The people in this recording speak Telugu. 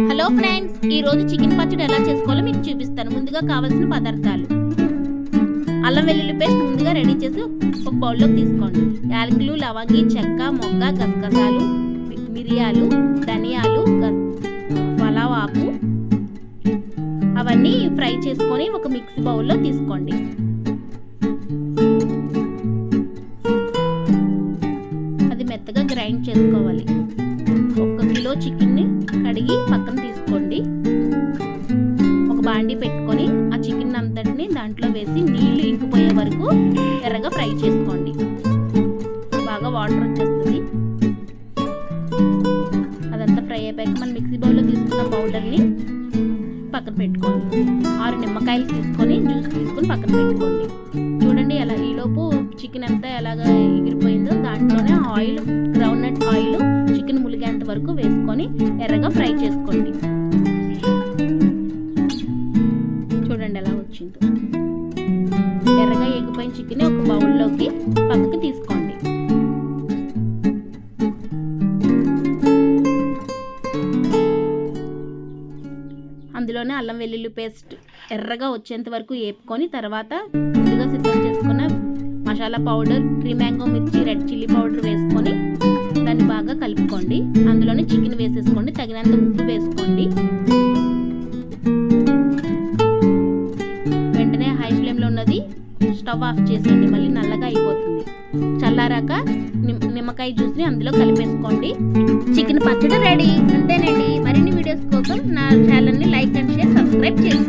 హలో ఫ్రెండ్స్, ఈ రోజు చికెన్ పచ్చడి ఎలా చేసుకోవాలో మీకు చూపిస్తాను. ముందుగా కావాల్సిన పదార్థాలు: అల్లం వెల్లుల్లి పేస్ట్ ముందుగా రెడీ చేసి ఒక బౌల్లోకి తీసుకోండి. యాలకులు, లవంగి, చెక్క, మొగ్గ, గసగసాలు, మిరియాలు, ధనియాలు, పలావ్ ఆకు అవన్నీ ఫ్రై చేసుకొని ఒక మిక్సీ బౌల్లో తీసుకోండి. అది మెత్తగా గ్రైండ్ చేసుకోవాలి. 1 కిలో చికెన్ని కడిగి పక్కన తీసుకోండి. ఒక బాండీ పెట్టుకొని ఆ చికెన్ అంతటిని దాంట్లో వేసి నీళ్లు ఇంకిపోయే వరకు ఎర్రగా ఫ్రై చేసుకోండి. బాగా వాటర్ వచ్చేస్తుంది. అదంతా ఫ్రై అయిపోయాక మనం మిక్సీ బౌల్లో తీసుకున్న పౌడర్ని పక్కన పెట్టుకోండి. 6 నిమ్మకాయలు తీసుకొని జ్యూస్ తీసుకొని పక్కన పెట్టుకోండి. చూడండి ఎలా ఈలోపు చికెన్ అంతా ఎలాగ ఎగిరిపోయిందో దాంట్లోనే oil, groundnut oil chicken ములిగేంత వరకు వేసుకొని ఎర్రగా ఫ్రై చేసుకోండి. చూడండి ఎలా వచ్చిందో. ఎర్రగా ఎగిపోయిన చికెన్ ఒక బౌల్లోకి పక్కకి తీసుకోండి. అందులోనే అల్లం వెల్లుల్లి పేస్ట్ ఎర్రగా వచ్చేంత వరకు వేపుకొని తర్వాత ముందుగా సిద్ధం చేసుకున్న మసాలా పౌడర్, క్రీమ్ మ్యాంగో మిర్చి, రెడ్ చిల్లీ పౌడర్ వేసుకొని దాన్ని బాగా కలుపుకోండి. అందులోనే చికెన్ వేసేసుకోండి. తగినంత ఉప్పు వేసుకోండి. వెంటనే హై ఫ్లేమ్లో ఉన్నది స్టవ్ ఆఫ్ చేసేయండి. మళ్ళీ నల్లగా అయిపోతుంది. చల్లారాక నిమ్మకాయ జ్యూస్ని అందులో కలిపేసుకోండి. చికెన్ పచ్చడి రెడీ. అంతేనండి. మరిన్ని వీడియోస్ కోసం నా ఛానల్ని లైక్ అండ్ షేర్, సబ్స్క్రైబ్ చేసుకోండి.